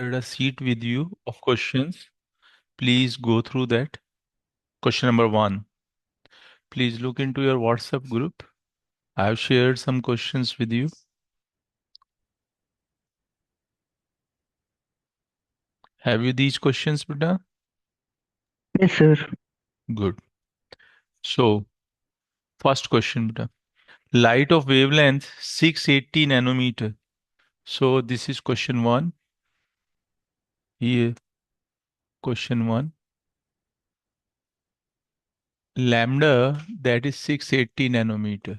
a sheet with you of questions. Please go through that. Question number 1. Please look into your WhatsApp group. I have shared some questions with you. Have you these questions, beta? Yes, sir. Good. So, first question, beta. Light of wavelength 680 nanometer. So, this is question 1. Here, question 1. Lambda, that is 680 nanometer.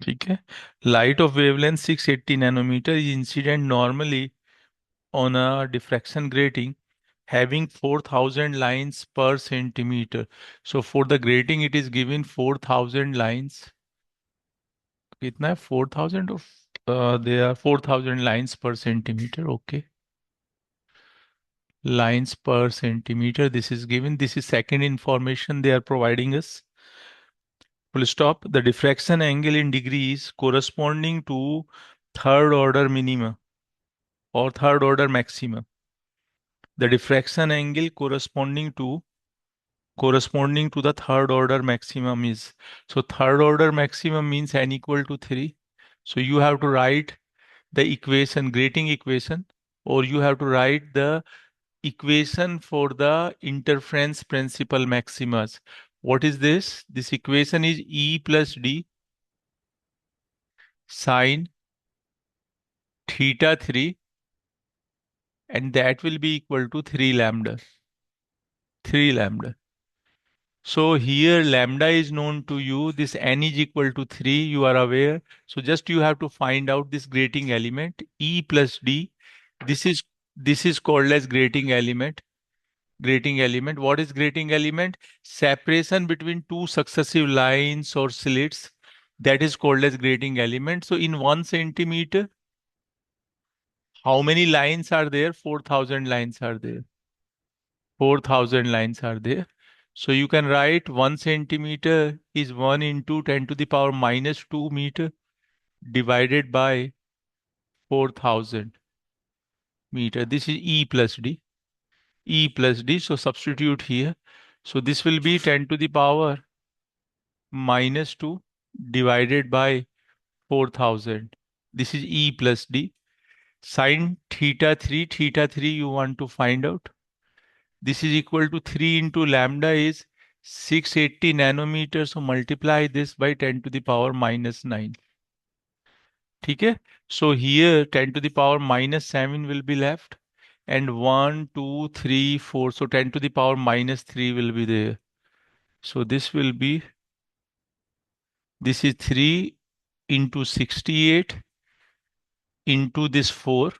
ठीक है? Light of wavelength 680 nanometer is incident normally on a diffraction grating having 4000 lines per centimeter. So for the grating, it is given 4000 lines. कितना है 4000 of there are 4000 lines per centimeter. Okay. Lines per centimeter. This is given. This is second information they are providing us. Full stop. The diffraction angle in degrees corresponding to third order minima or third order maxima. The diffraction angle corresponding to the third order maximum is, so third order maximum means n equal to 3. So you have to write the equation, grating equation, or you have to write the equation for the interference principal maximas. What is this? This equation is E plus D sine theta 3, and that will be equal to 3 lambda. 3 lambda. So here lambda is known to you, this n is equal to 3, you are aware. So just you have to find out this grating element, E plus D. This is called as grating element. Grating element. What is grating element? Separation between two successive lines or slits. That is called as grating element. So in 1 centimeter, how many lines are there? 4000 lines are there. 4000 lines are there. So you can write 1 centimeter is 1 into 10 to the power minus 2 meter divided by 4000 meter. This is E plus D. E plus D. So substitute here. So this will be 10 to the power minus 2 divided by 4000. This is E plus D. Sine theta 3 you want to find out. This is equal to 3 into lambda is 680 nanometers. So multiply this by 10 to the power minus 9. ठीक है? So here 10 to the power minus 7 will be left. And 1, 2, 3, 4. So 10 to the power minus 3 will be there. So this will be, this is 3 into 68 into this 4.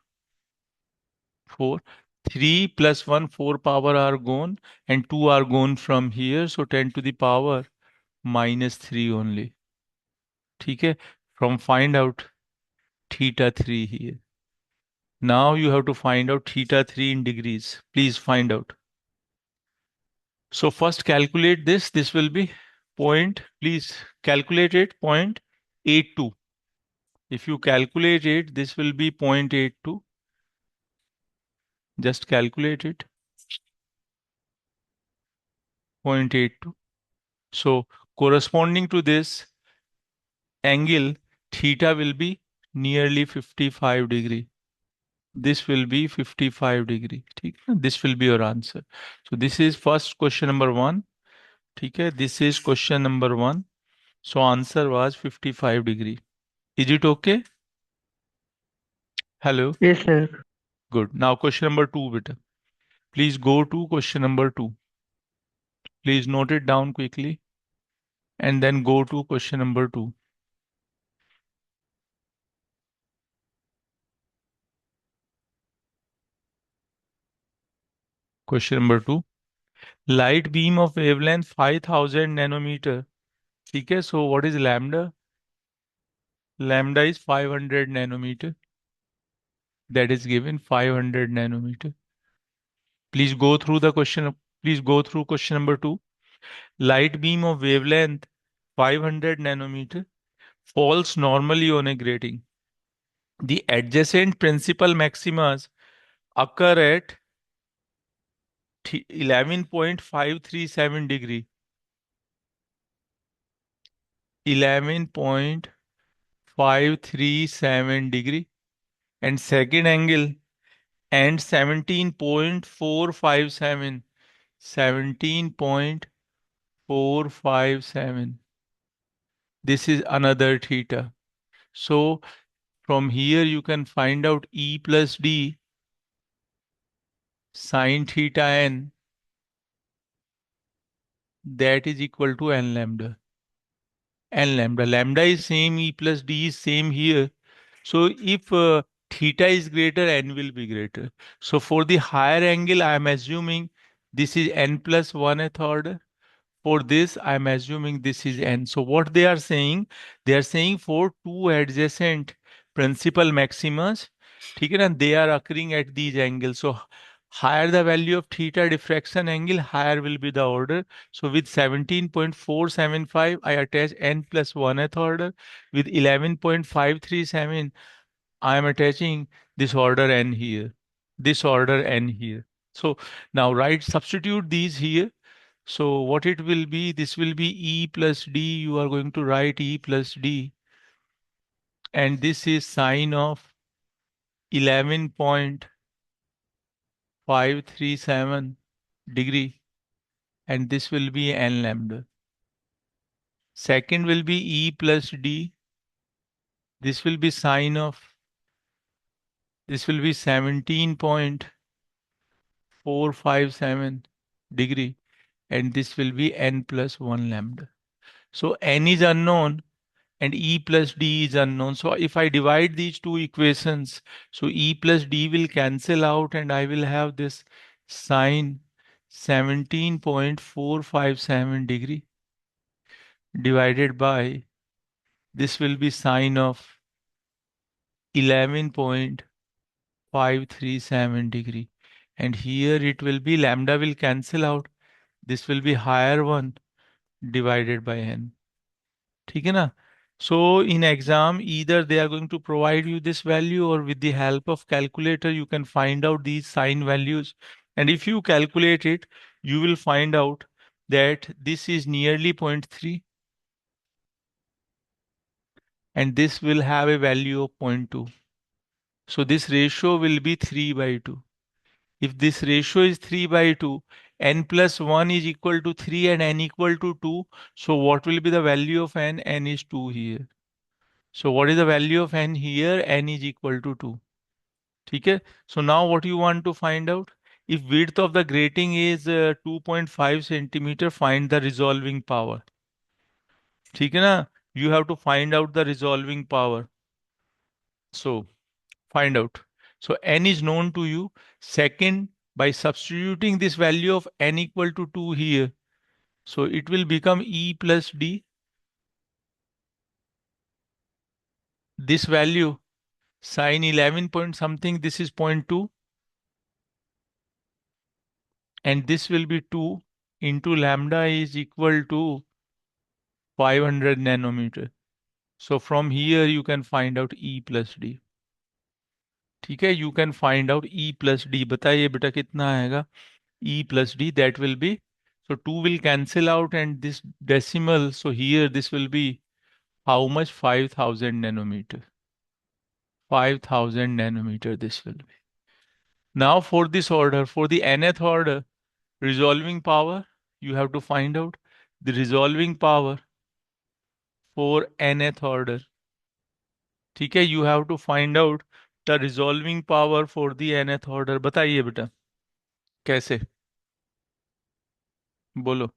3 plus 1, 4 power are gone, and 2 are gone from here. So 10 to the power minus 3 only. ठीक है? From find out theta 3 here. Now you have to find out theta 3 in degrees. Please find out. So first calculate this. This will be point. Please calculate it. 0.82. If you calculate it, this will be 0.82. Just calculate it. 0.82. So corresponding to this angle, theta will be nearly 55 degree. This will be 55 degree. ठीक है? This will be your answer. So this is first question number 1. ठीक है? This is question number 1. So answer was 55 degree. Is it okay? Hello. Yes, sir. Good. Now question number 2, beta. Please go to question number 2. Please note it down quickly and then go to question number 2. Question number 2. Light beam of wavelength 5000 nanometer. ठीक है? So what is lambda? Lambda is 500 nanometer. That is given 500 nanometer. Please go through the question. Please go through question number 2. Light beam of wavelength 500 nanometer falls normally on a grating. The adjacent principal maximas occur at 11.537 degree. 11.537 degree. And second angle and 17.457. 17.457. This is another theta. So from here you can find out E plus D sine theta n, that is equal to n lambda. N lambda. Lambda is same, E plus D is same here. So if theta is greater, n will be greater. So for the higher angle, I am assuming this is n plus 1th order. For this, I am assuming this is n. So what they are saying for two adjacent principal maximas, ठीक है ना, they are occurring at these angles. So higher the value of theta diffraction angle, higher will be the order. So with 17.475, I attach n plus 1th order. With 11.537, I am attaching this order n here. This order n here. So now substitute these here. So what it will be, this will be E plus D. You are going to write E plus D. And this is sine of 11.537 degree. And this will be n lambda. Second will be E plus D. This will be sine of, this will be 17.457 degree. And this will be n plus 1 lambda. So n is unknown and E plus D is unknown. So if I divide these two equations, so E plus D will cancel out and I will have this sine 17.457 degree divided by, this will be sine of 11.537 degree. And here it will be, lambda will cancel out. This will be higher one divided by n. ठीक है ना? So in exam, either they are going to provide you this value or with the help of calculator, you can find out these sign values. And if you calculate it, you will find out that this is nearly zero point 0.3 and this will have a value of 0.2. So this ratio will be 3 by 2. If this ratio is 3 by 2, n plus 1 is equal to 3 and n equal to 2. So what will be the value of n? N is 2 here. So what is the value of n here? N is equal to 2. ठीक है? So now what you want to find out? If width of the grating is 2.5 centimeter, find the resolving power. ठीक है ना? You have to find out the resolving power. So find out. So n is known to you. Second, by substituting this value of n equal to 2 here, so it will become E plus D. This value, sine 11 point something, this is zero point 0.2. And this will be 2 into lambda is equal to 500 nanometer. So from here you can find out E plus D. ठीक है, you can find out E plus D. बताइए बेटा कितना आएगा E plus D? That will be, so 2 will cancel out and this decimal, so here this will be how much? 5000 nanometer. 5000 nanometer this will be. Now for this order, for the nth order, resolving power, you have to find out the resolving power for nth order. ठीक है, you have to find out the resolving power for the nth order. बताइए बेटा कैसे? बोलो.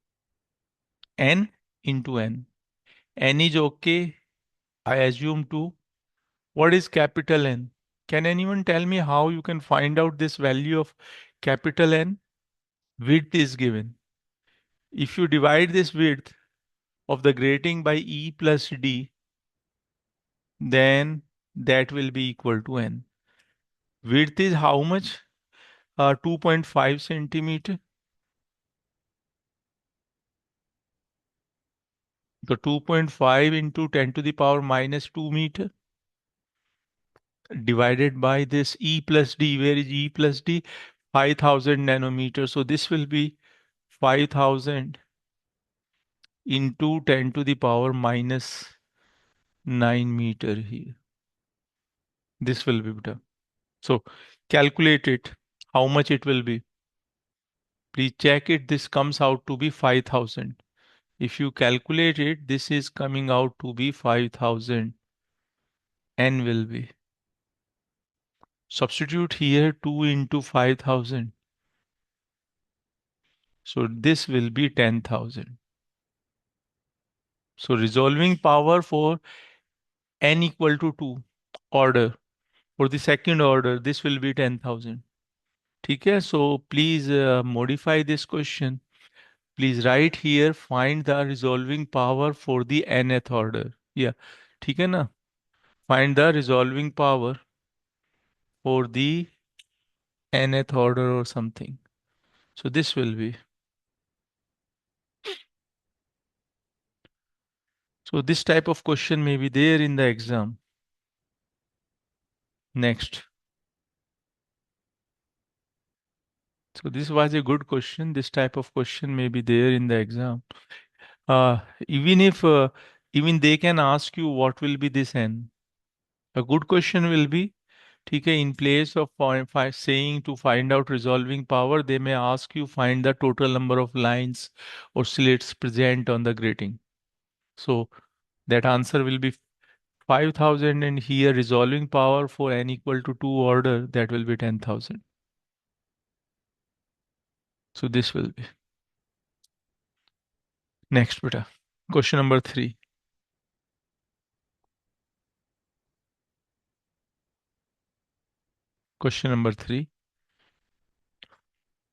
n into n. N is okay. I assume 2. What is capital N? Can anyone tell me how you can find out this value of capital N? Width is given. If you divide this width of the grating by E plus D, then that will be equal to N. Width is how much? 2.5 centimeter. So 2.5 into 10 to the power minus 2 meter. divided by this E plus D. Where is E plus D? 5000 nanometers. So this will be 5000 into 10 to the power minus 9 meter here. This will be done. So calculate it, how much it will be. Please check it. This comes out to be 5000. If you calculate it, this is coming out to be 5000. N will be. Substitute here 2 into 5000. So this will be 10,000. So resolving power for n equal to 2 order. For the second order, this will be 10,000. Okay, so please modify this question. Please write here, find the resolving power for the nth order. Yeah, ठीक है ना? Find the resolving power for the nth order or something. So this will be. So this type of question may be there in the exam. Next. So this was a good question. This type of question may be there in the exam. Uh, even if even they can ask you what will be this n. A good question will be, okay, in place of saying to find out resolving power, they may ask you find the total number of lines or slits present on the grating. So that answer will be 5000, and here resolving power for n equal to 2 order, that will be 10,000. So this will be. Next, beta. Question number 3. Question number 3.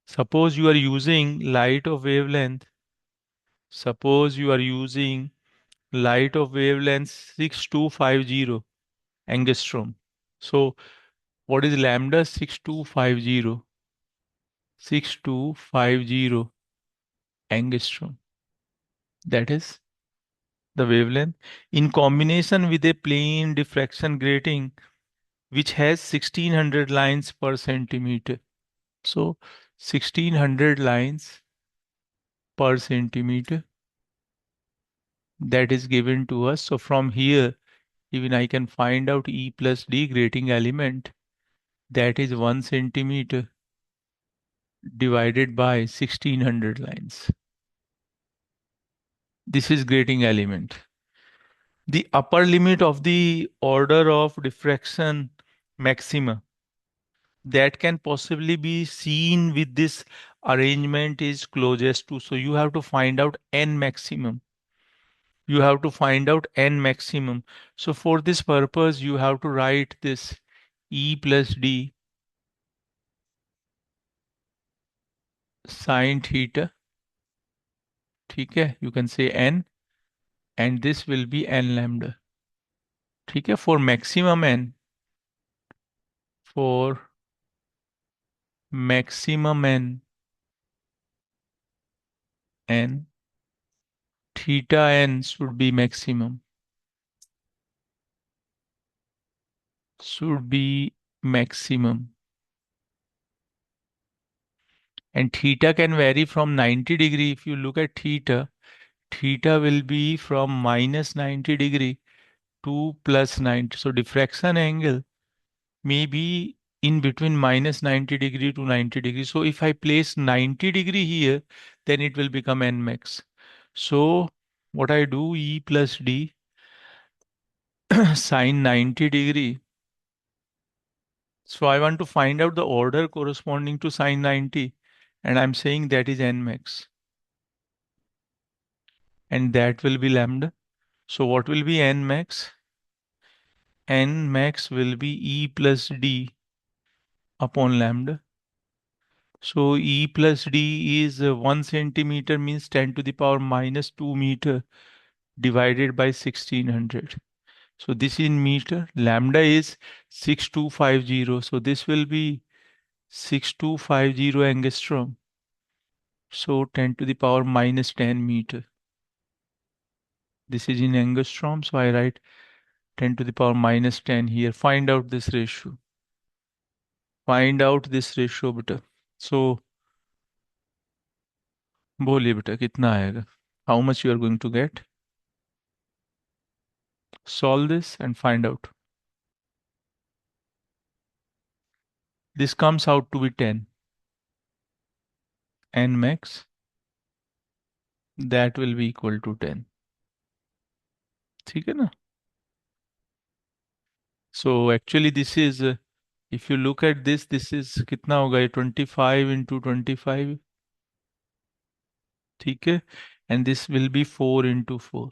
Suppose you are using light of wavelength. Suppose you are using light of wavelength 6250 angstrom. So what is lambda 6250? 6250 angstrom. That is the wavelength in combination with a plane diffraction grating which has 1600 lines per centimeter. So 1600 lines per centimeter, that is given to us. So from here, even I can find out E plus D grating element, that is 1 centimeter divided by 1600 lines. This is grating element. The upper limit of the order of diffraction maxima that can possibly be seen with this arrangement is closest to. So you have to find out n maximum. You have to find out n maximum. So for this purpose, you have to write this E plus D sine theta. ठीक है? You can say n, and this will be n lambda. ठीक है? For maximum n, for maximum n, theta n should be maximum. Should be maximum. And theta can vary from 90 degree. If you look at theta, theta will be from minus 90 degree to plus 90. So diffraction angle may be in between minus 90 degree to 90 degree. So if I place 90 degree here, then it will become n max. So what I do, E plus D sine 90 degree. So I want to find out the order corresponding to sine 90, and I'm saying that is n max. And that will be lambda. So what will be n max? N max will be E plus D upon lambda. So E plus D is 1 centimeter means 10 to the power minus 2 meter divided by 1600. So this is in meter. Lambda is 6250. So this will be 6250 angstrom. So 10 to the power minus 10 meter. This is in angstrom. So I write 10 to the power minus 10 here. Find out this ratio. Find out this ratio beta. So बोलिए बेटा कितना आएगा? How much you are going to get? Solve this and find out. This comes out to be 10. N max, that will be equal to 10. ठीक है ना? So actually this is, if you look at this, this is कितना होगा ये 25 into 25, ठीक है? And this will be 4 into 4.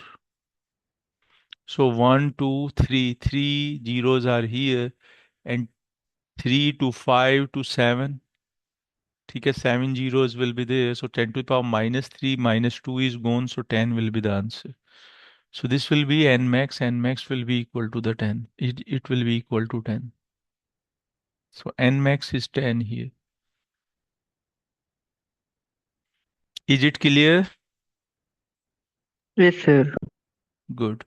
So 1, 2, 3, 3 zeros are here, and 3 to 5 to 7. ठीक है, 7 zeros will be there. So 10 to the power minus 3 minus 2 is gone. So 10 will be the answer. So this will be n max. N max will be equal to the 10. It will be equal to 10. So n max is 10 here. Is it clear? Yes, sir. Good.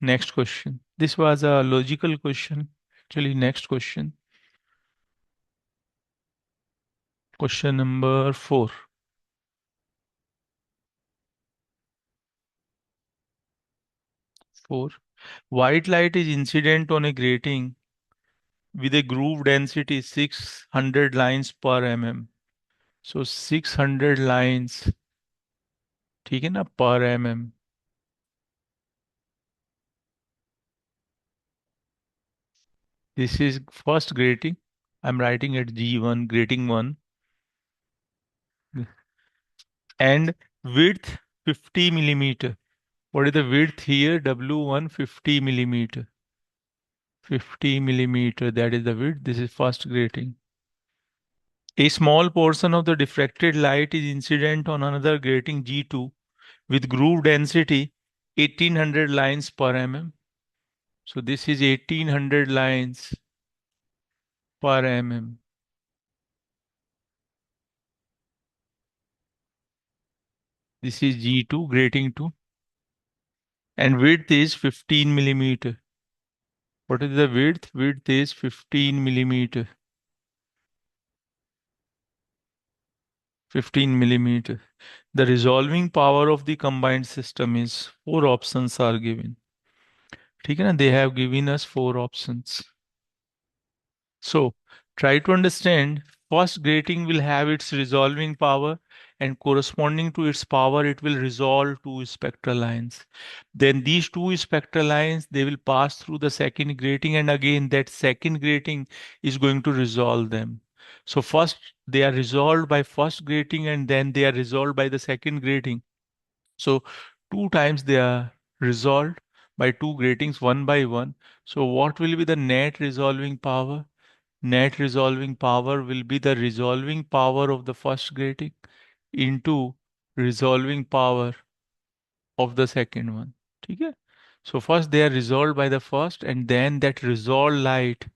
Next question. This was a logical question. Actually, next question. Question number 4. 4. White light is incident on a grating with a groove density 600 lines per mm. So 600 lines, ठीक है ना, per mm. This is first grating. I'm writing at G1, grating 1, and width 50 millimeter. What is the width here? W1 50 millimeter. 50 millimeter, that is the width. This is first grating. A small portion of the diffracted light is incident on another grating G2 with groove density 1800 lines per mm. So this is 1800 lines per mm. This is G2, grating 2. And width is 15 millimeter. What is the width? Width is 15 millimeter. 15 millimeter. The resolving power of the combined system is 4 options are given. ठीक है ना? They have given us 4 options. So try to understand. First grating will have its resolving power, and corresponding to its power, it will resolve two spectral lines. Then these two spectral lines, they will pass through the second grating, and again that second grating is going to resolve them. So first they are resolved by first grating, and then they are resolved by the second grating. So two times they are resolved by two gratings one by one. So what will be the net resolving power? Net resolving power will be the resolving power of the first grating into resolving power of the second one. ठीक है? So first they are resolved by the first, and then that resolved light,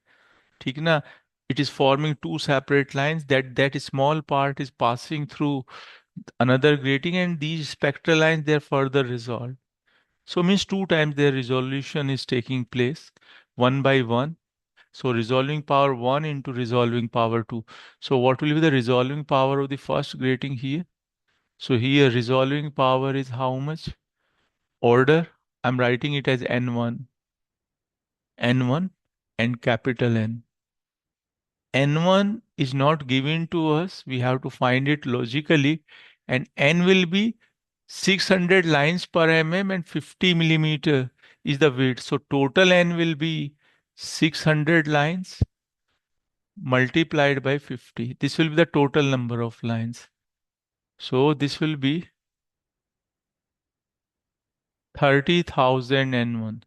ठीक है ना, it is forming two separate lines. That small part is passing through another grating, and these spectral lines, they are further resolved. So means two times their resolution is taking place one by one. So resolving power 1 into resolving power 2. So what will be the resolving power of the first grating here? So here resolving power is how much? Order, I'm writing it as N1, N1 and capital N. N1 is not given to us. We have to find it logically. And N will be 600 lines per mm and 50 millimeter is the width. So total N will be 600 lines multiplied by 50. This will be the total number of lines. So this will be 30,000 N1.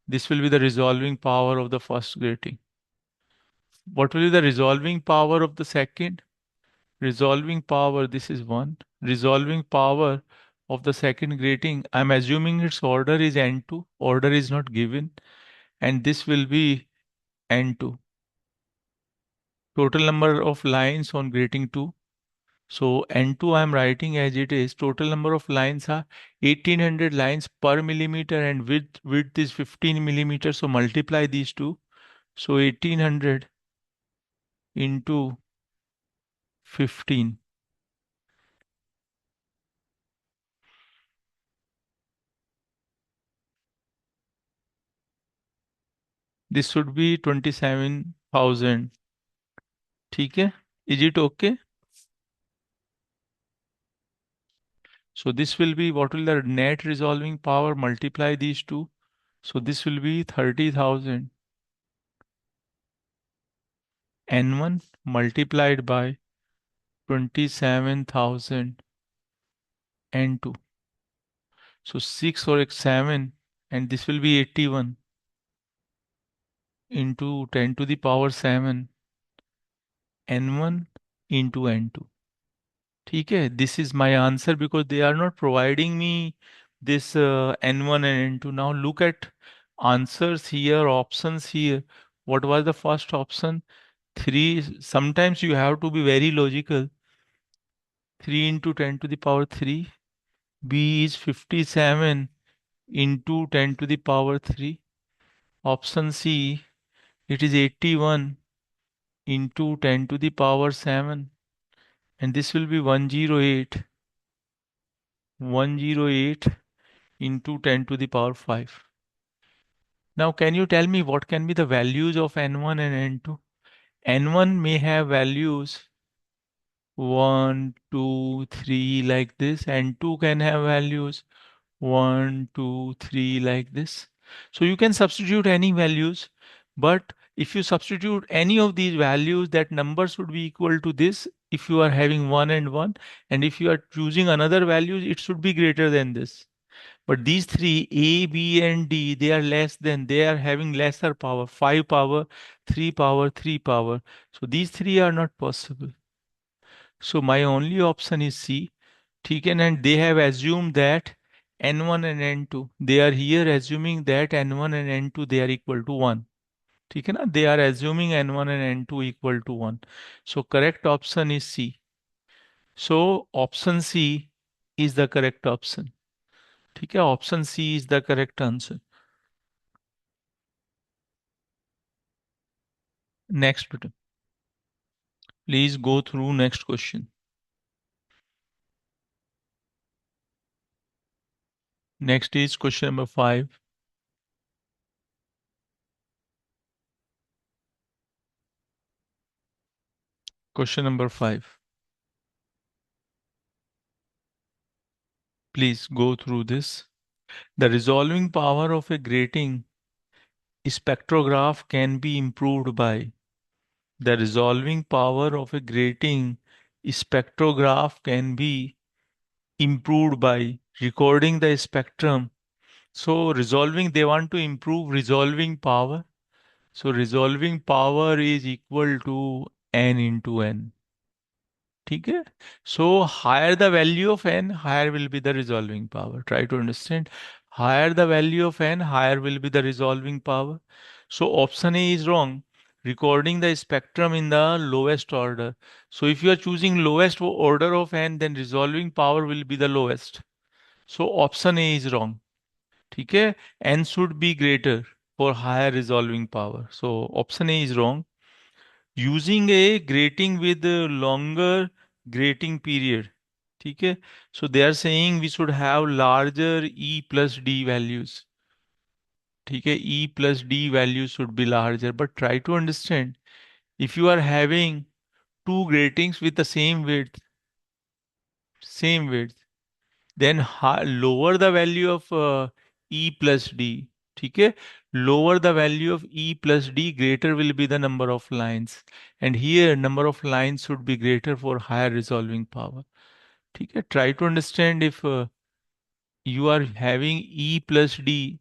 This will be the resolving power of the first grating. What will be the resolving power of the second? Resolving power, this is 1. Resolving power of the second grating, I'm assuming its order is N2. Order is not given. And this will be N2. Total number of lines on grating 2. So N2 I am writing as it is. Total number of lines are 1800 lines per millimeter and width is 15 millimeters. So multiply these two. So 1800 into 15. This should be 27,000. ठीक है? Is it okay? So this will be, what will the net resolving power, multiply these two. So this will be 30,000 N1 multiplied by 27,000 N2. So 6 or 7, and this will be 81 into 10 to the power 7 N1 into N2. ठीक है? This is my answer because they are not providing me this N1 and N2. Now look at answers here, options here. What was the first option? 3. Sometimes you have to be very logical. 3 into 10 to the power 3. B is 57 into 10 to the power 3. Option C, it is 81 into 10 to the power 7. And this will be 108. 108 into 10 to the power 5. Now, can you tell me what can be the values of N1 and N2? N1 may have values 1, 2, 3 like this, and 2 can have values 1, 2, 3 like this. So you can substitute any values, but if you substitute any of these values, that number should be equal to this if you are having 1 and 1, and if you are choosing another values, it should be greater than this. But these three, A, B, and D, they are less than, they are having lesser power, 5 power, 3 power, 3 power. So these three are not possible. So my only option is C. ठीक है ना? And they have assumed that N1 and N2, they are here assuming that N1 and N2 they are equal to 1. ठीक है ना? They are assuming N1 and N2 equal to 1. So correct option is C. So option C is the correct option. ठीक है? Option C is the correct answer. Next, please go through next question. Next is question number 5. Question number 5. Please go through this. The resolving power of a grating spectrograph can be improved by. The resolving power of a grating spectrograph can be improved by recording the spectrum. So resolving, they want to improve resolving power. So resolving power is equal to n into n. ठीक है? So higher the value of n, higher will be the resolving power. Try to understand. Higher the value of n, higher will be the resolving power. So option A is wrong. Recording the spectrum in the lowest order. So if you are choosing lowest order of n, then resolving power will be the lowest. So option A is wrong. ठीक है? N should be greater for higher resolving power. So option A is wrong. Using a grating with a longer grating period. ठीक है? So they are saying we should have larger E plus D values. ठीक है? E plus D values should be larger. But try to understand, if you are having two gratings with the same width, then lower the value of E plus D. ठीक है? Lower the value of E plus D, greater will be the number of lines. And here number of lines should be greater for higher resolving power. ठीक है? Try to understand if you are having E plus D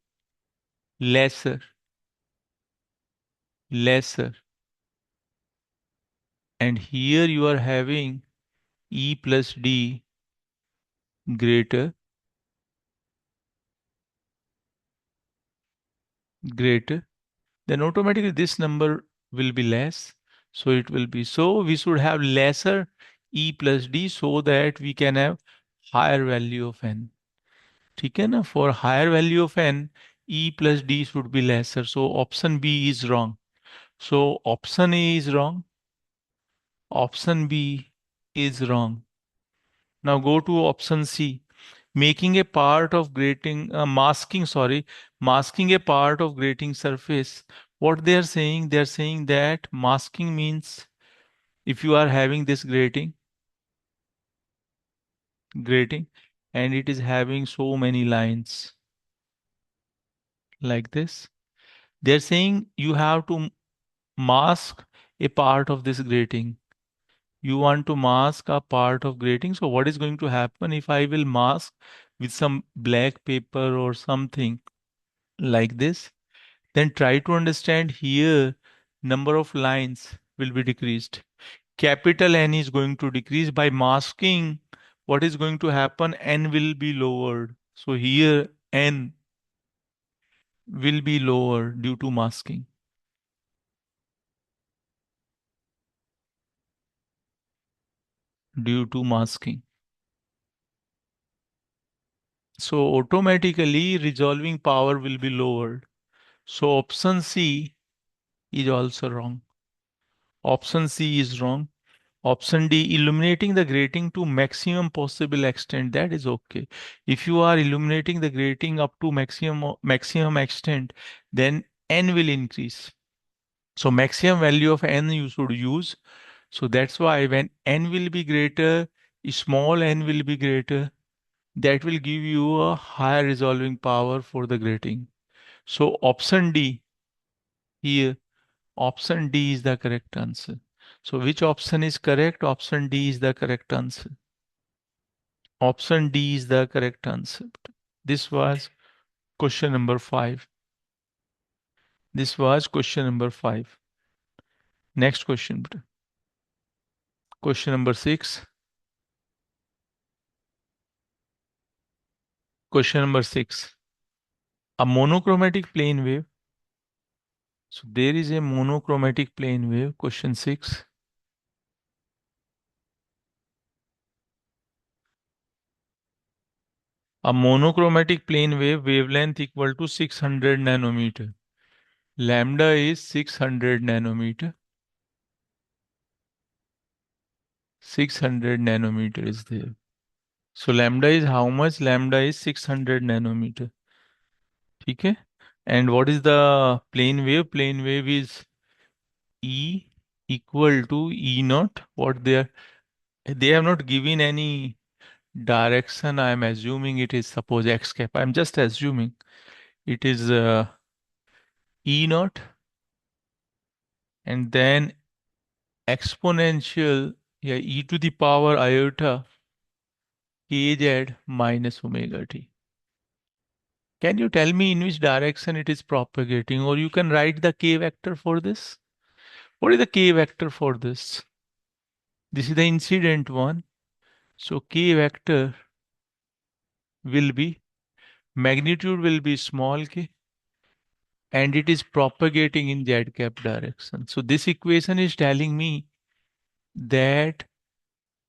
lesser, and here you are having E plus D greater, then automatically this number will be less. So it will be, so we should have lesser E plus D so that we can have higher value of n. ठीक है ना? For higher value of n, E plus D should be lesser. So option B is wrong. So option A is wrong. Option B is wrong. Now go to option C. Making a part of grating, masking a part of grating surface. What they are saying that masking means if you are having this grating, and it is having so many lines like this, they're saying you have to mask a part of this grating. You want to mask a part of grating. So what is going to happen if I will mask with some black paper or something like this? Then try to understand here number of lines will be decreased. Capital N is going to decrease by masking. What is going to happen? N will be lowered. So here N will be lower due to masking. Due to masking. So automatically resolving power will be lowered. So option C is also wrong. Option C is wrong. Option D, illuminating the grating to maximum possible extent, that is okay. If you are illuminating the grating up to maximum extent, then N will increase. So maximum value of N you should use. So that's why when N will be greater, small n will be greater, that will give you a higher resolving power for the grating. So option D here, option D is the correct answer. So which option is correct? Option D is the correct answer. Option D is the correct answer. This was question number 5. This was question number 5. Next question. Question number 6. Question number 6. A monochromatic plane wave. So there is a monochromatic plane wave. Question 6. A monochromatic plane wave wavelength equal to 600 nanometer. Lambda is 600 nanometer. 600 nanometer is there. So lambda is how much? Lambda is 600 nanometer. Okay. And what is the plane wave? Plane wave is E equal to E naught. They have not given any direction. I am assuming it is suppose x cap. I'm just assuming it is E naught and then exponential, yeah, e to the power iota kz minus omega t. Can you tell me in which direction it is propagating, or you can write the k vector for this? What is the k vector for this? This is the incident one. So k vector will be, magnitude will be small k, and it is propagating in z cap direction. So this equation is telling me that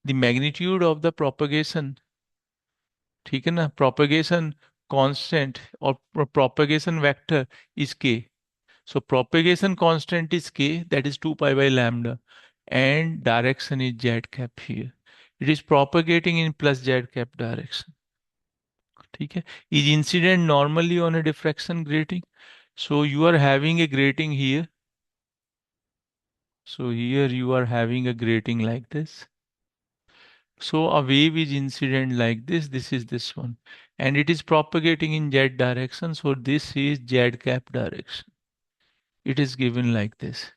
the magnitude of the propagation, ठीक है ना, propagation constant or propagation vector is k. So propagation constant is k, that is 2 pi by lambda, and direction is z cap here. It is propagating in plus z cap direction. ठीक है? Is incident normally on a diffraction grating? So you are having a grating here. So here you are having a grating like this. So a wave is incident like this. This is this one. And it is propagating in z direction. So this is z cap direction. It is given like this.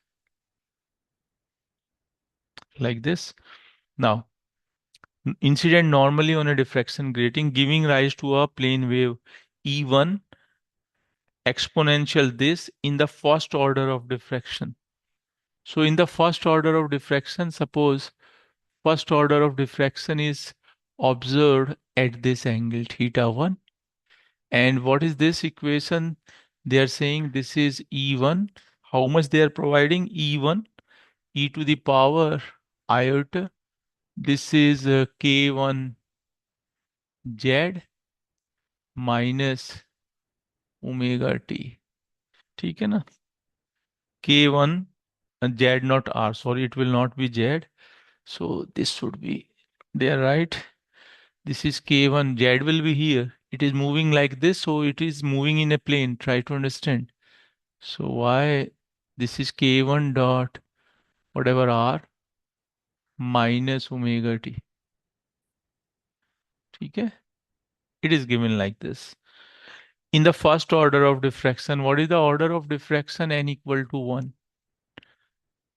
Like this. Now, incident normally on a diffraction grating giving rise to a plane wave E1 exponential this in the first order of diffraction. So in the first order of diffraction, suppose first order of diffraction is observed at this angle theta 1. And what is this equation? They are saying this is E1. How much they are providing? E1, e to the power iota This is K1 Z minus omega T. ठीक है ना. K1 Z not R. Sorry, it will not be Z. So this should be there, right? This is K1. Z will be here. It is moving like this, so it is moving in a plane. Try to understand. So why this is K1 dot whatever R minus omega t. ठीक है? It is given like this. In the first order of diffraction, what is the order of diffraction? N equal to 1.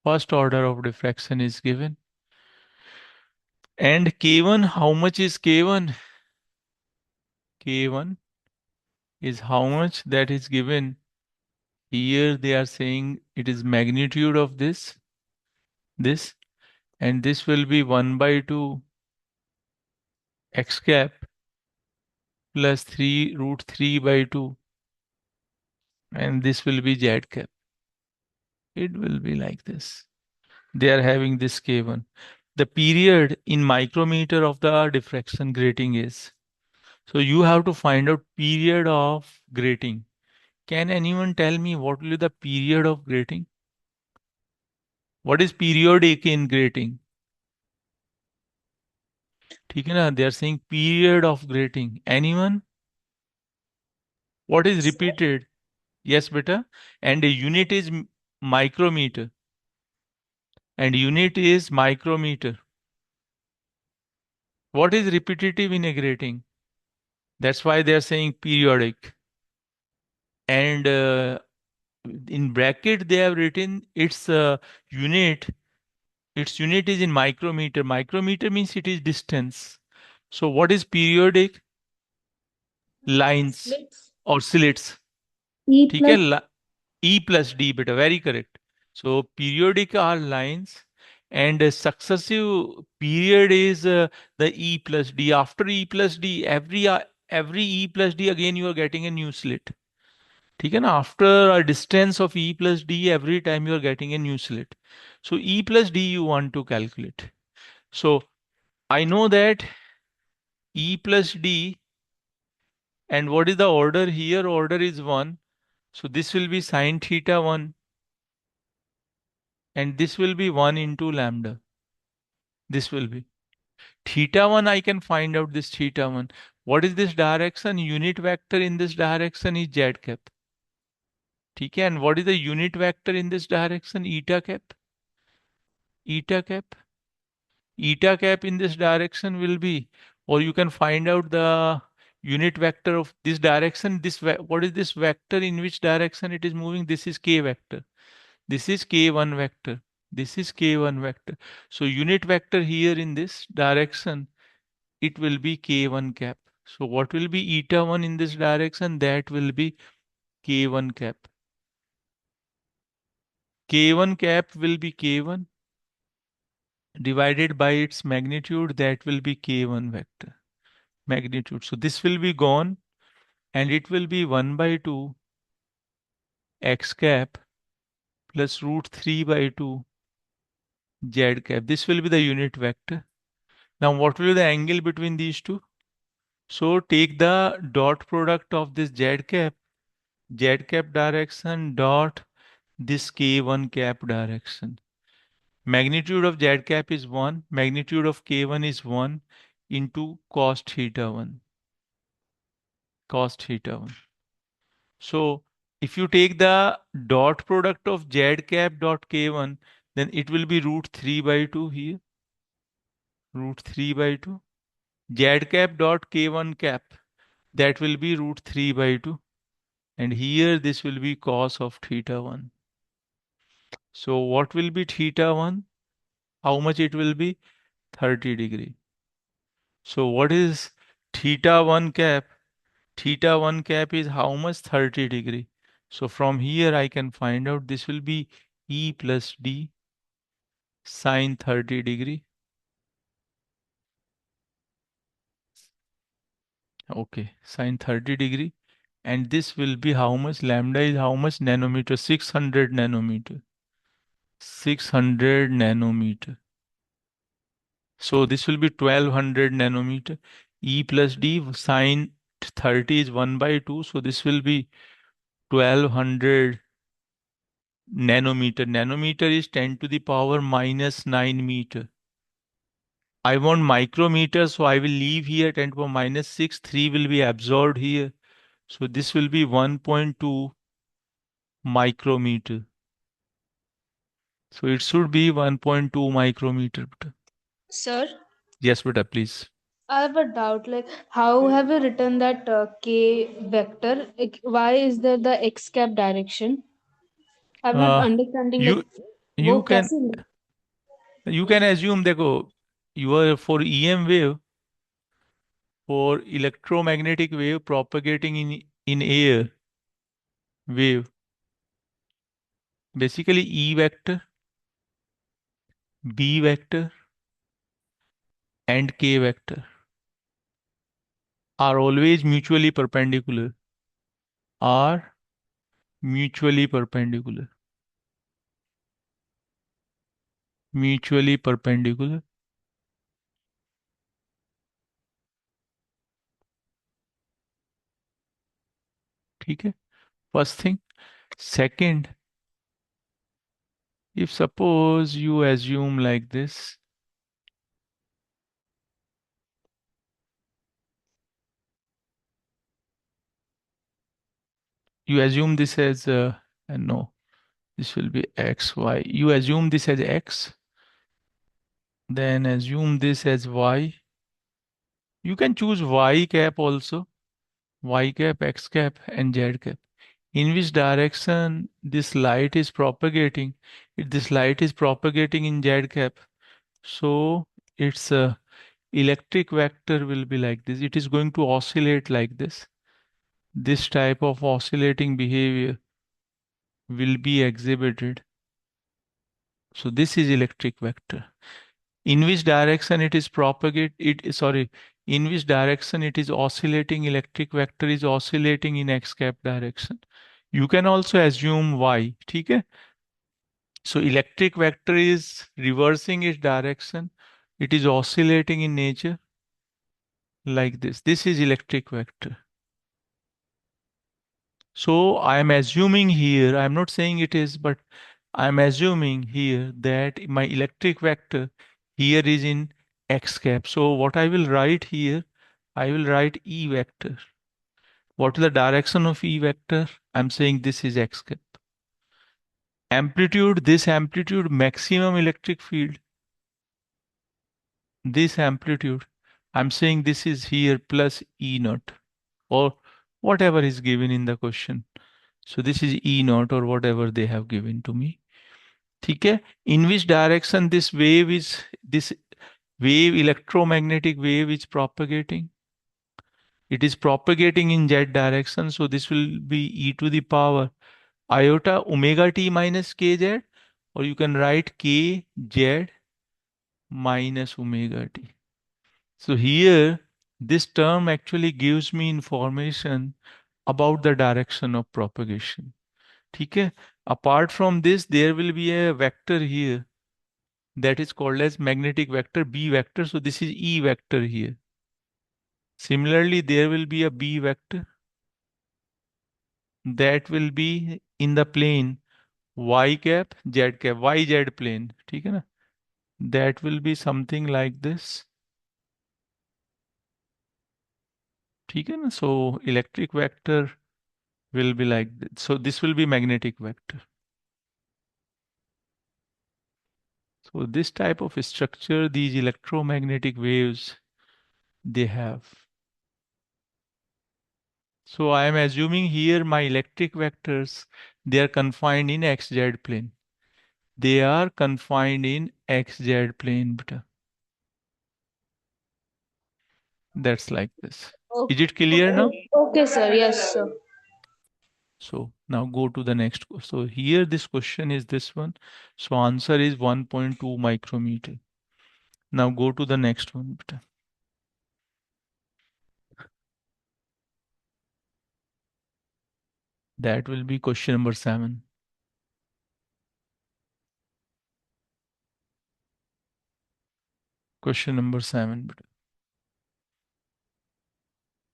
First order of diffraction is given. And K1, how much is K1? K1 is how much that is given. Here they are saying it is magnitude of this, and this will be 1 by 2 x cap plus 3 root 3 by 2, and this will be z cap. It will be like this. They are having this K1. The period in micrometer of the diffraction grating is. So you have to find out period of grating. Can anyone tell me what will be the period of grating? What is periodic in grating? ठीक है ना? They are saying period of grating. Anyone? What is repeated? Yes, beta. And a unit is micrometer. And unit is micrometer. What is repetitive in a grating? That's why they are saying periodic. And in bracket they have written its unit. Its unit is in micrometer. Micrometer means it is distance. So what is periodic? Lines or slits. E ठीक है. plus E plus D, beta, very correct. So periodic are lines, and a successive period is the E plus D. After E plus D, every E plus D again you are getting a new slit. ठीक है ना? After a distance of E plus D, every time you are getting a new slit. So E plus D you want to calculate. So I know that E plus D, and what is the order here? Order is 1. So this will be sine theta 1, and this will be 1 into lambda. This will be theta 1. I can find out this theta 1. What is this direction? Unit vector in this direction is z cap. ठीक है. And what is the unit vector in this direction? Eta cap. Eta cap. Eta cap in this direction will be, or you can find out the unit vector of this direction. What is this vector in which direction it is moving? This is k vector. This is k1 vector. This is k1 vector. So unit vector here in this direction, it will be k1 cap. So what will be eta 1 in this direction? That will be k1 cap. K1 cap will be k1 divided by its magnitude. That will be k1 vector magnitude. So this will be gone, and it will be 1 by 2 x cap plus root 3 by 2 z cap. This will be the unit vector. Now what will be the angle between these two? So take the dot product of this z cap direction dot this k1 cap direction. Magnitude of z cap is 1, magnitude of k1 is 1 into cos theta 1. Cos theta 1. So if you take the dot product of z cap dot k1, then it will be root 3 by 2 here. Root 3 by 2. Z cap dot k1 cap, that will be root 3 by 2. And here this will be cos of theta 1. So what will be theta 1? How much it will be? 30 degree. So what is theta 1 cap? Theta 1 cap is how much? 30 degree. So from here I can find out this will be E plus D sine 30 degree. Okay, sine 30 degree. And this will be how much? Lambda is how much? Nanometer. 600 nanometer. 600 nanometer. So this will be 1200 nanometer. E plus D sine 30 is 1 by 2. So this will be 1200 nanometer. Nanometer is 10 to the power minus 9 meter. I want micrometer, so I will leave here 10 to the power minus 6. 3 will be absorbed here. So this will be 1.2 micrometer. So it should be 1.2 micrometer. Sir, Yes, beta, please. I have a doubt. Like, how have you written that k vector? Like, why is there the x cap direction? I'm not Uh, understanding. Like, you वो you can कैसे? you can assume देखो you are for EM wave, for electromagnetic wave propagating in air wave, basically E vector, B vector and K vector are always are mutually perpendicular, mutually perpendicular. ठीक है, first thing. Second, if suppose you assume like this, you assume this as no, this will be x, y. You assume this as x, then assume this as y. You can choose y cap also, y cap, x cap, and z cap. In which direction this light is propagating? If this light is propagating in z cap, so its electric vector will be like this. It is going to oscillate like this. This type of oscillating behavior will be exhibited. So this is electric vector. In which direction it is in which direction it is oscillating, electric vector is oscillating in x cap direction. You can also assume y. ठीक है? So electric vector is reversing its direction. It is oscillating in nature like this. This is electric vector. So I am assuming here, I am not saying it is, but I am assuming here that my electric vector here is in x cap. So what I will write here, I will write E vector. What is the direction of E vector? I'm saying this is x cap. Amplitude, this amplitude, maximum electric field, this amplitude, I'm saying this is here plus E naught or whatever is given in the question. So this is E naught or whatever they have given to me. ठीक है? In which direction this wave, electromagnetic wave is propagating? It is propagating in z direction. So this will be e to the power iota omega t minus kz, or you can write kz minus omega t. So here, this term actually gives me information about the direction of propagation. ठीक है? Apart from this, there will be a vector here that is called as magnetic vector, B vector. So this is E vector here. Similarly, there will be a B vector that will be in the plane y cap, z cap, yz plane. ठीक है ना? That will be something like this. ठीक है ना? So electric vector will be like this. So this will be magnetic vector. So this type of structure, these electromagnetic waves, they have. So I am assuming here my electric vectors, they are confined in xz plane. They are confined in xz plane, beta. That's like this. Is it clear now? Okay, okay, sir. Yes, sir. So now go to the next. So here this question is this one. So answer is 1.2 micrometer. Now go to the next one, beta. That will be question number 7. Question number 7.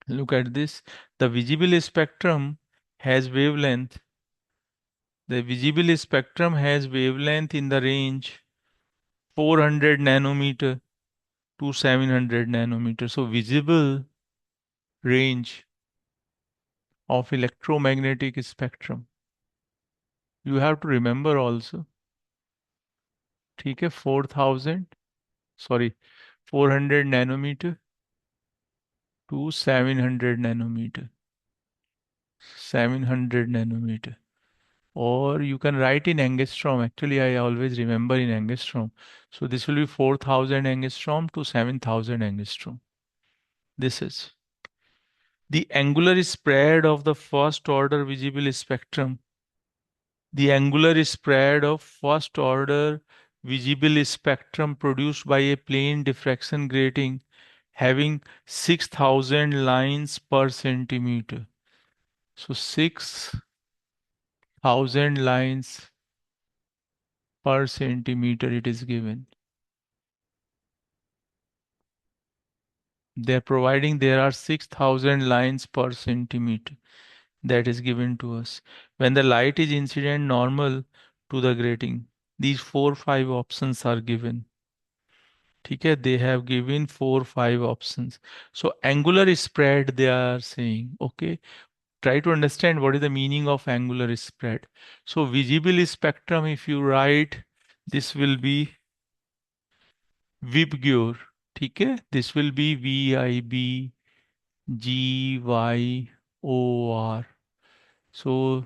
Look at this. The visible spectrum has wavelength. The visible spectrum has wavelength in the range 400 nanometer to 700 nanometer. So visible range of electromagnetic spectrum. You have to remember also. ठीक है 400 nanometer to 700 nanometer. 700 nanometer. Or you can write in angstrom. Actually, I always remember in angstrom. So this will be 4000 angstrom to 7000 angstrom. This is the angular spread of the first order visible spectrum. The angular spread of first order visible spectrum produced by a plane diffraction grating having 6000 lines per centimeter. So 6000 lines per centimeter it is given. They're providing there are 6000 lines per centimeter that is given to us. When the light is incident normal to the grating, these 4-5 options are given. Okay, they have given 4-5 options. So angular spread they are saying. Okay, try to understand what is the meaning of angular spread. So visible spectrum, if you write, this will be VIBGYOR. Okay, this will be VIBGYOR. So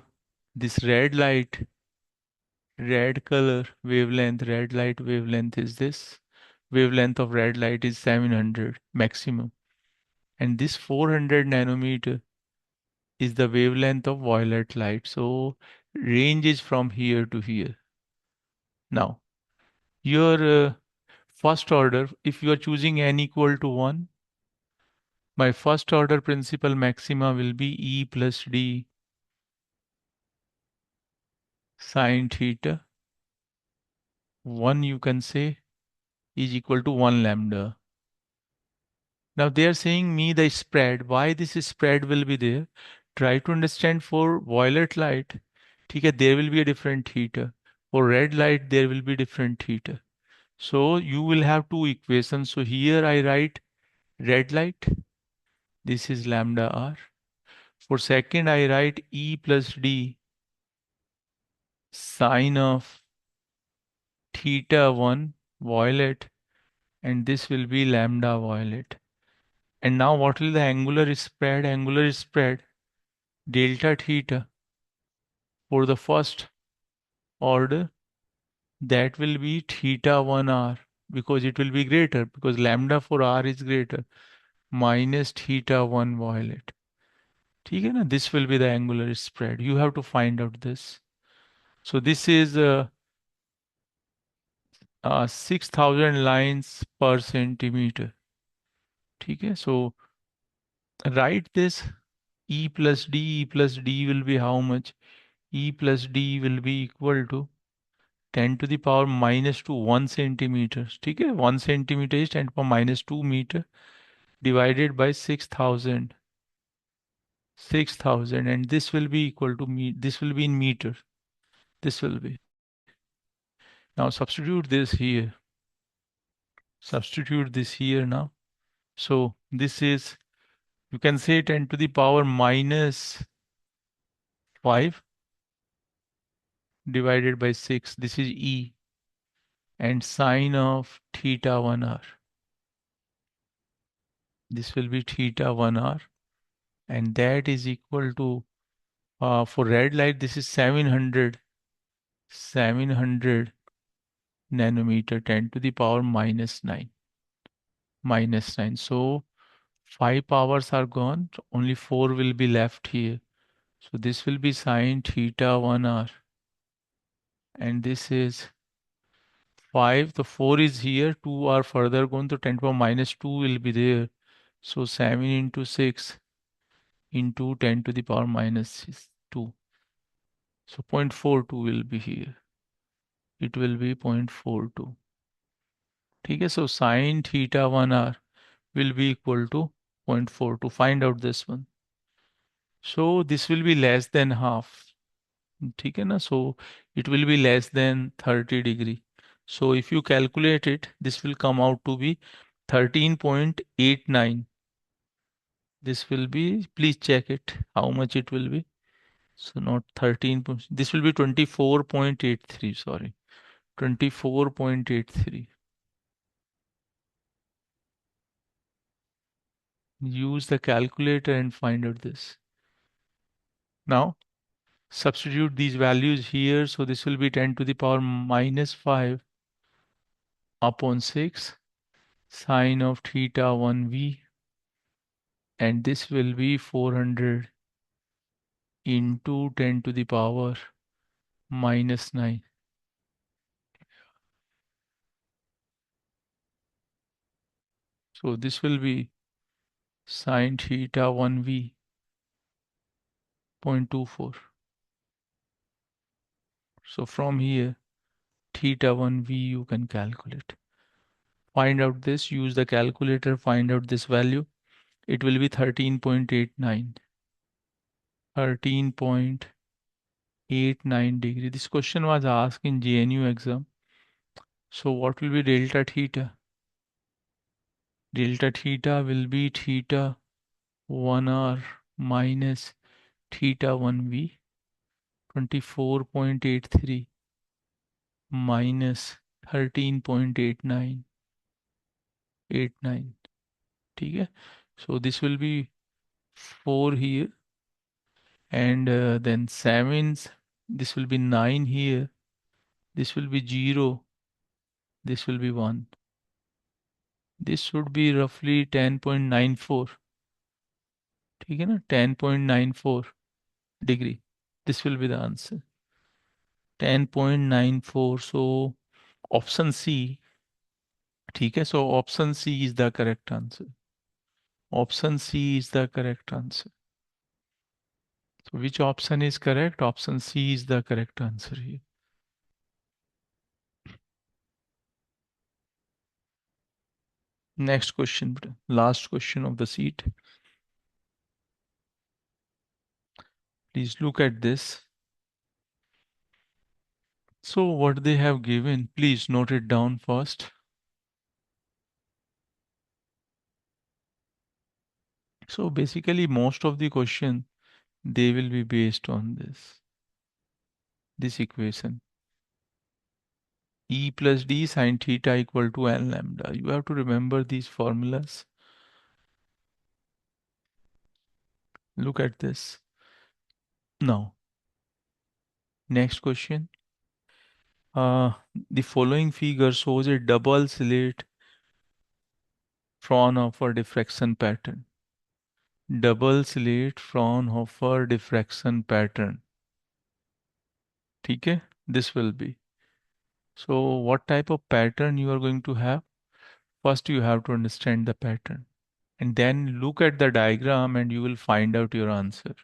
this red light, red color wavelength, red light wavelength is this. Wavelength of red light is 700 maximum. And this 400 nanometer is the wavelength of violet light. So range is from here to here. Now, your first order, if you are choosing n equal to 1, my first order principal maxima will be E plus D sine theta. 1 you can say is equal to 1 lambda. Now they are saying me the spread. Why this spread will be there? Try to understand for violet light. Okay, there will be a different theta. For red light, there will be different theta. So you will have two equations. So here I write red light. This is lambda r. For second, I write E plus D sine of theta 1 violet, and this will be lambda violet. And now what will the angular spread? Angular spread delta theta for the first order, that will be theta 1 r, because it will be greater, because lambda for r is greater, minus theta 1 violet. ठीक है ना? This will be the angular spread. You have to find out this. So this is 6000 lines per centimeter. ठीक है? So write this E plus D will be how much? E plus D will be equal to 10 to the power minus 2 1 centimeter. ठीक है? 1 centimeter is 10 to the power minus 2 meter divided by 6000. 6000, and this will be equal to this will be in meter. This will be. Now substitute this here. Substitute this here now. So this is, you can say 10 to the power minus 5 divided by 6. This is E, and sine of theta 1r. This will be theta 1r, and that is equal to, for red light, this is 700 nanometer, 10 to the power minus 9. Minus 9. So 5 powers are gone, so only 4 will be left here. So this will be sine theta 1r, and this is 5. The 4 is here, 2 are further gone, so 10 to the power minus 2 will be there. So 7 into 6 into 10 to the power minus 2. So 0.42 will be here. It will be 0.42. ठीक है, so sin theta 1r will be equal to 0.4 to find out this one. So this will be less than half. ठीक है ना, so it will be less than 30 degree. So if you calculate it, this will come out to be 13.89. This will be, please check it, how much it will be. So not 13, this will be 24.83, sorry, 24.83. Use the calculator and find out this. Now, substitute these values here. So this will be 10 to the power minus 5 upon 6 sine of theta 1v. And this will be 400 into 10 to the power minus 9. So this will be sine theta 1v 0.24. So from here, theta 1v you can calculate. Find out this, use the calculator, find out this value. It will be 13.89. 13.89 degree. This question was asked in JNU exam. So what will be delta theta? Delta theta will be theta 1r minus theta 1v, 24.83 minus 13.89. ठीक है, so this will be 4 here, and then 7, this will be 9 here, this will be 0, this will be 1. This should be roughly 10.94. ठीक है ना, 10.94 degree. This will be the answer. 10.94. So option C. ठीक है, so option C is the correct answer. Option C is the correct answer. So which option is correct? Option C is the correct answer here. Next question, last question of the sheet. Please look at this. So what they have given, please note it down first. So basically most of the question, they will be based on this equation. E plus D sine theta equal to N lambda. You have to remember these formulas. Look at this. Now, next question. The following figure shows a double slit Fraunhofer diffraction pattern. Double slit Fraunhofer diffraction pattern. ठीक है? This will be. So what type of pattern you are going to have? First you have to understand the pattern. And then look at the diagram and you will find out your answer.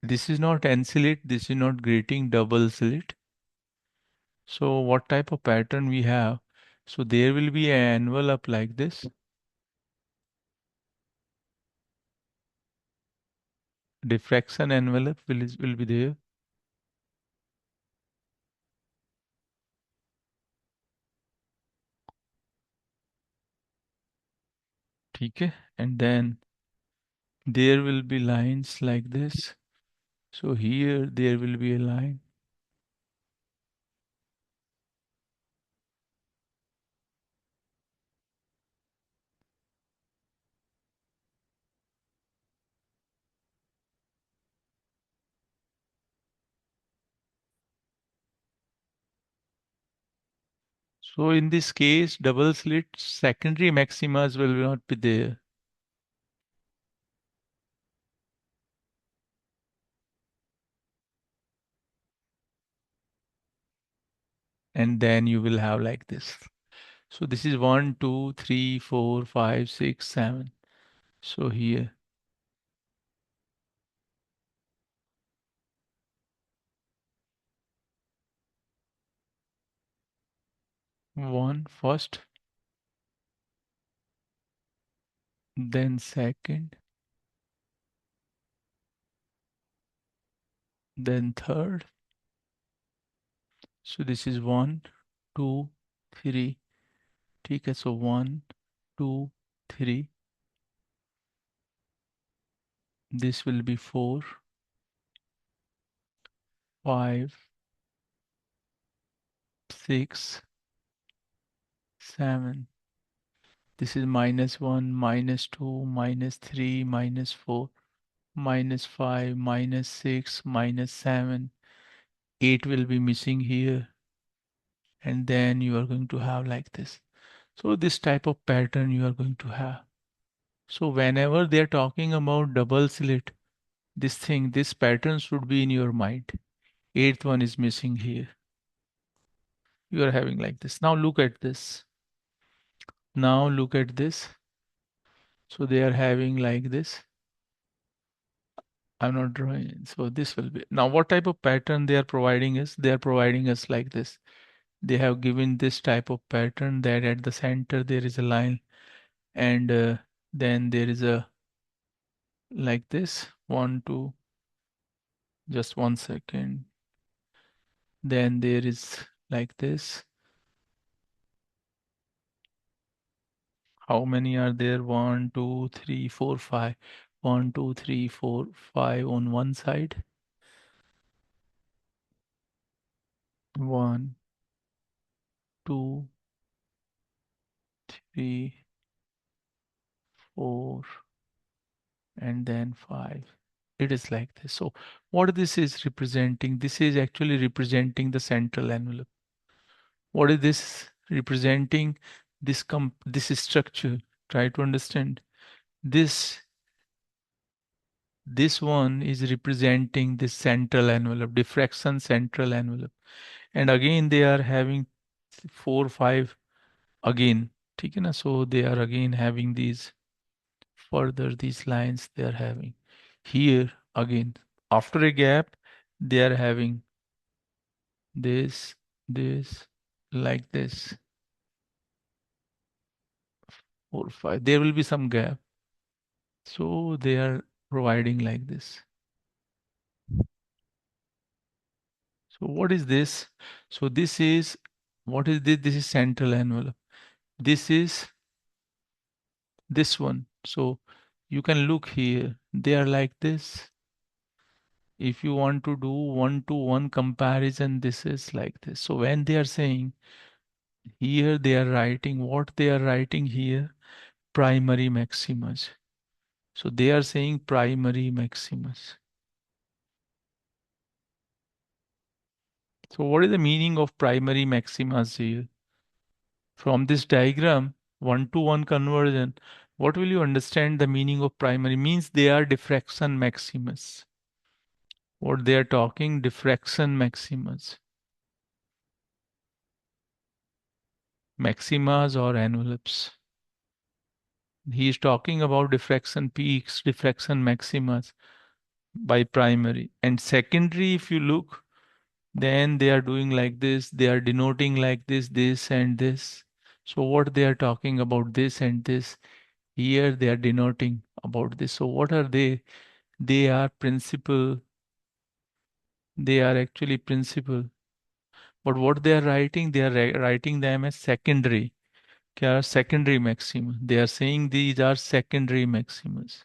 This is not N slit, this is not grating, double slit. So what type of pattern we have? So there will be an envelope like this. Diffraction envelope will be there. Okay, and then there will be lines like this. So here there will be a line. So in this case, double slit secondary maximas will not be there. And then you will have like this. So this is 1, 2, 3, 4, 5, 6, 7. So here. 1 first, then second, then third. So this is 1, 2, 3. Okay, so 1, 2, 3. This will be 4, 5, 6, 7. This is -1, -2, -3, -4, -5, -6, -7. 8 will be missing here. And then you are going to have like this. So this type of pattern you are going to have. So whenever they are talking about double slit, this pattern should be in your mind. Eighth one is missing here. You are having like this. Now look at this. Now look at this. So they are having like this. I'm not drawing. So this will be. Now what type of pattern they are providing us? They are providing us like this. They have given this type of pattern that at the center there is a line, and then there is a like this 1, 2, just 1 second. Then there is like this. How many are there? 1, 2, 3, 4, 5. 1, 2, 3, 4, 5 on one side. 1, 2, 3, 4, and then 5. It is like this. So what this is representing? This is actually representing the central envelope. What is this representing? This structure. Try to understand. This one is representing the central envelope, diffraction central envelope. And again they are having 4, 5 again. ठीक है ना? So they are again having these further these lines they are having. Here again after a gap they are having this, like this. 4, 5. There will be some gap. So they are providing like this. So what is this? So this is, what is this? This is central envelope. This is this one. So you can look here. They are like this. If you want to do 1-to-1 comparison, this is like this. So when they are saying here, they are writing what they are writing here, primary maximus. So they are saying primary maximus. So what is the meaning of primary maximus here? From this diagram, 1-to-1 conversion, what will you understand the meaning of primary? Means they are diffraction maximus. What they are talking, diffraction maximus. Maximas or envelopes. He is talking about diffraction peaks, diffraction maximas by primary. And secondary, if you look, then they are doing like this. They are denoting like this, and this. So what they are talking about this and this. Here they are denoting about this. So what are they? They are principal. They are actually principal. But what they are writing, they are writing them as secondary. They are secondary maxima. They are saying these are secondary maximas.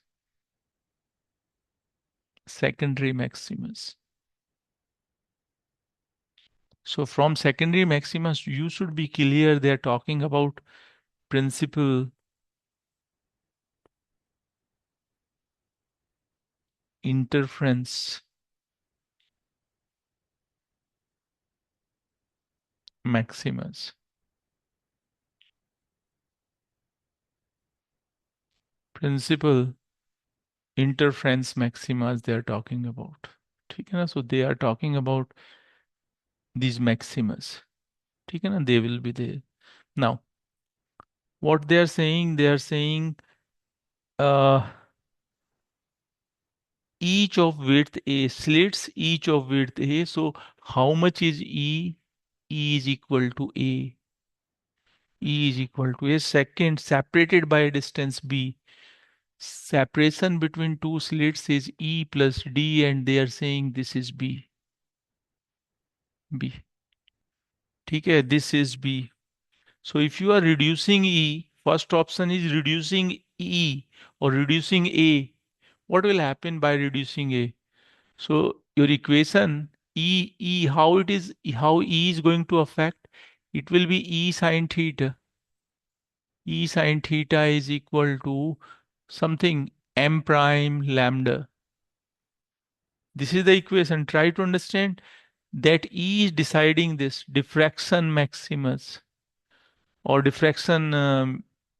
Secondary maximas. So from secondary maximas, you should be clear they are talking about principal, interference, maximas. Principal, interference maximas they are talking about. ठीक है ना? So they are talking about these maximas. ठीक है ना? They will be there. Now, what they are saying uh, each of width A, slits each of width A. So how much is E? E is equal to A. E is equal to a second separated by a distance B. Separation between two slits is E plus D, and they are saying this is B. ठीक है, this is B. So if you are reducing E, first option is reducing E or reducing A. What will happen by reducing A? So your equation how E is going to affect? It will be E sine theta. E sine theta is equal to something m prime lambda. This is the equation. Try to understand that E is deciding this diffraction maximus or diffraction.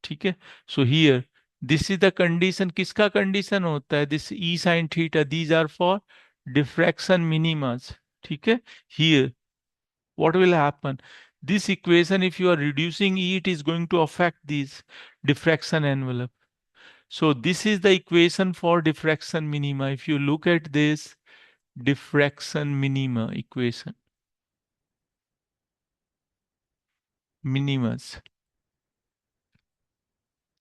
ठीक है. So here this is the condition. किसका condition होता है? This E sin theta. These are for diffraction minimas. ठीक है. Here what will happen? This equation, if you are reducing E, it is going to affect these diffraction envelope. So this is the equation for diffraction minima. If you look at this diffraction minima equation, minimas.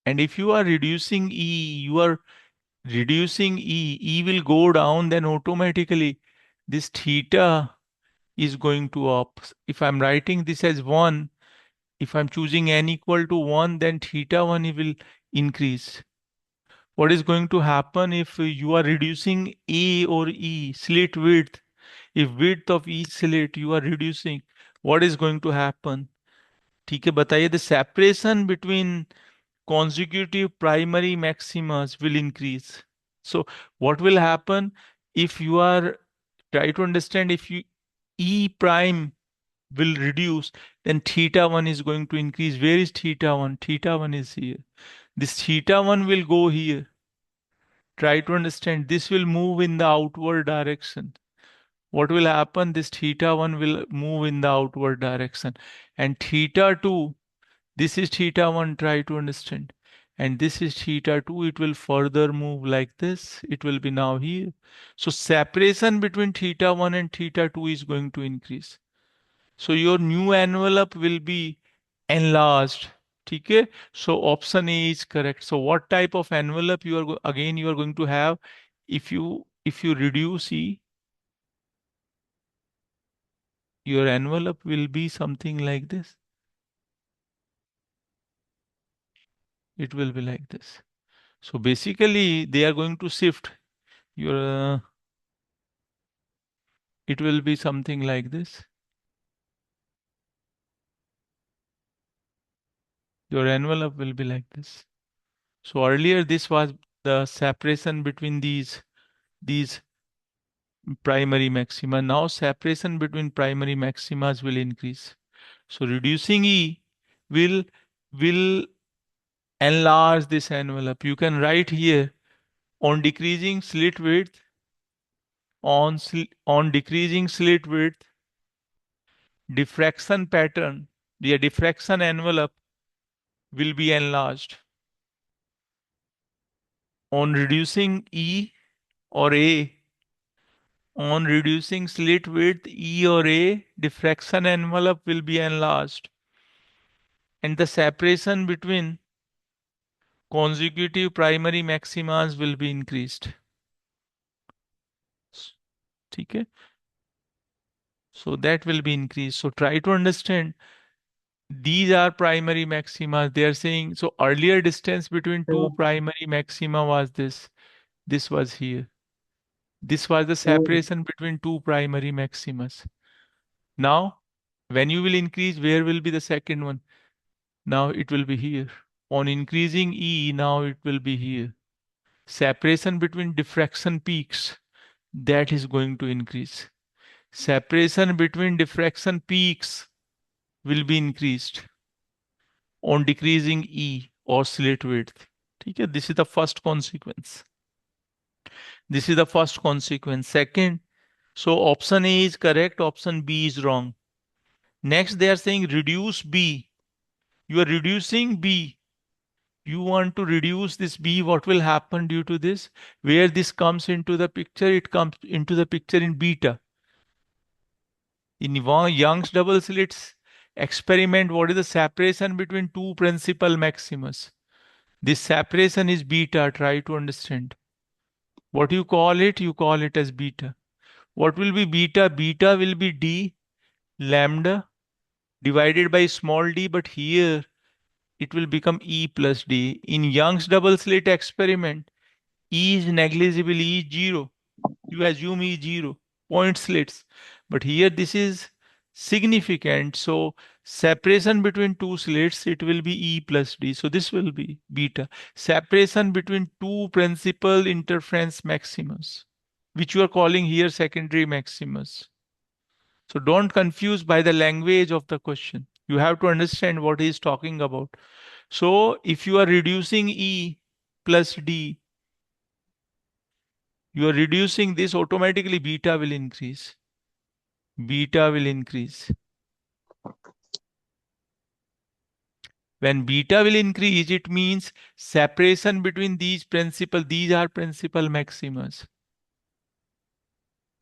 And if you are reducing E, you are reducing E, E will go down, then automatically this theta is going to up. If I'm writing this as 1, if I'm choosing n equal to 1, then theta 1 it will increase. What is going to happen if you are reducing A or E, slit width? If width of each slit you are reducing, what is going to happen? ठीक है, बताइए. The separation between consecutive primary maximas will increase. So what will happen if you are try to understand, if you E prime will reduce, then theta 1 is going to increase. Where is theta 1? Theta 1 is here. This theta 1 will go here. Try to understand. This will move in the outward direction. What will happen? This theta 1 will move in the outward direction. And theta 2, this is theta 1, try to understand. And this is theta 2, it will further move like this. It will be now here. So separation between theta 1 and theta 2 is going to increase. So your new envelope will be enlarged. Okay? So option A is correct. So what type of envelope you are again you are going to have if you reduce E, your envelope will be something like this. It will be like this. So basically they are going to shift your it will be something like this. Your envelope will be like this. So earlier this was the separation between these primary maxima. Now separation between primary maximas will increase. So reducing E will enlarge this envelope. You can write here on decreasing slit width, on decreasing slit width, diffraction pattern, the diffraction envelope will be enlarged. On reducing E or A, on reducing slit width E or A, diffraction envelope will be enlarged. And the separation between consecutive primary maximas will be increased. Okay? So that will be increased. So try to understand. These are primary maxima. They are saying, so earlier distance between two primary maxima was this. This was here. This was the separation between two primary maximas. Now, when you will increase, where will be the second one? Now it will be here. On increasing E, now it will be here. Separation between diffraction peaks, that is going to increase. Separation between diffraction peaks will be increased on decreasing E or slit width. Okay, this is the first consequence. This is the first consequence. Second, so option A is correct, option B is wrong. Next, they are saying reduce B. You are reducing B. You want to reduce this B. What will happen due to this? Where this comes into the picture, it comes into the picture in beta. In Young's double slits, experiment, what is the separation between two principal maximus? This separation is beta. Try to understand. What you call it? You call it as beta. What will be beta? Beta will be d lambda divided by small d, but here it will become E plus D. In Young's double slit experiment, E is negligible, E is 0. You assume E is 0, point slits. But here this is significant. So separation between two slits, it will be E plus D. So this will be beta. Separation between two principal interference maximus, which you are calling here secondary maximus. So don't confuse by the language of the question. You have to understand what he is talking about. So if you are reducing E plus D, you are reducing this, automatically beta will increase. Beta will increase. When beta will increase, it means separation between these are principal maximas.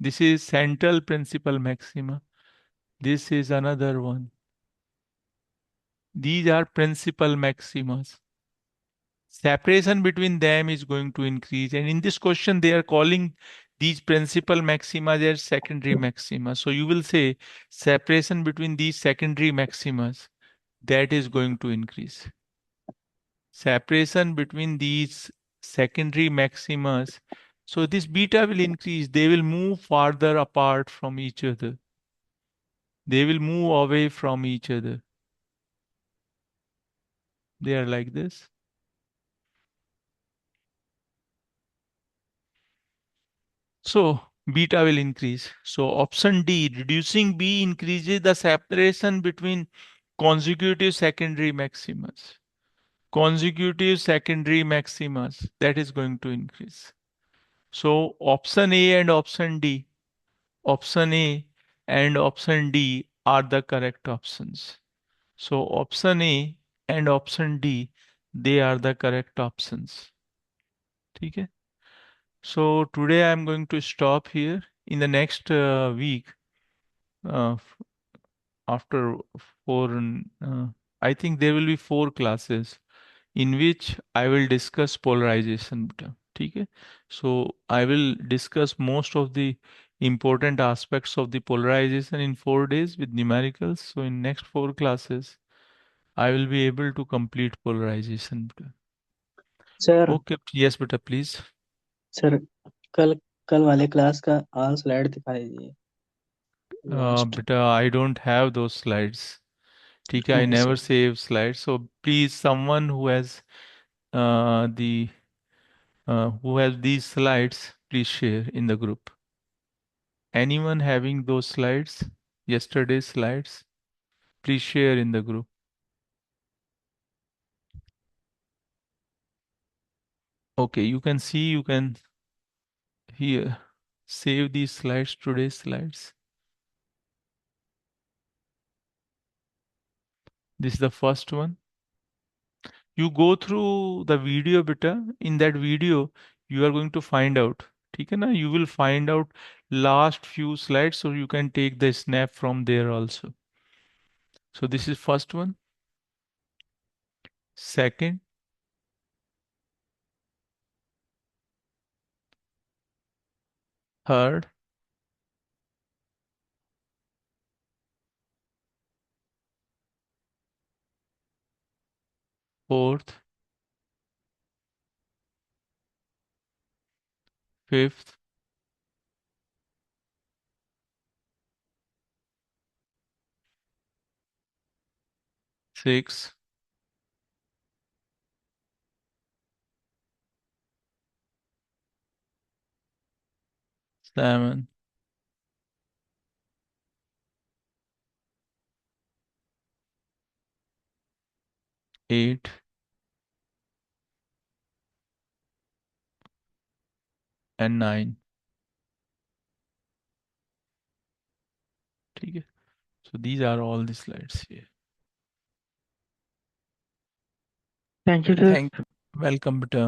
This is central principal maxima. This is another one. These are principal maximas. Separation between them is going to increase. And in this question, they are calling these principal maxima as secondary maxima. So you will say separation between these secondary maximas, that is going to increase. Separation between these secondary maximas. So this beta will increase. They will move farther apart from each other. They will move away from each other. They are like this. So beta will increase. So option D, reducing B increases the separation between consecutive secondary maximas. Consecutive secondary maximas, that is going to increase. So option A and option D, option A and option D are the correct options. So option A and option D, they are the correct options. Okay. So today I'm going to stop here. In the next week, uh, after I think there will be 4 classes in which I will discuss polarization beta. Okay. So I will discuss most of the important aspects of the polarization in 4 days with numericals. So in next 4 classes, I will be able to complete polarization beta. Sir Okay. Yes, beta, please. Sir कल कल वाले class का all slide दिखा दीजिए last Beta, I don't have those slides. Okay, I okay never sir save slides. So please, someone who has the who has these slides, please share in the group. Anyone having those slides, yesterday's slides, please share in the group. Okay, you can see, you can here save these slides, today's slides. This is the first one. You go through the video beta. In that video, you are going to find out. Okay, na? You will find out last few slides, so you can take the snap from there also. So this is first one. Second, third, fourth, fifth, sixth, seventh, eighth, and ninth. Okay. So these are all the slides here. Thank you sir Thank, welcome, beta.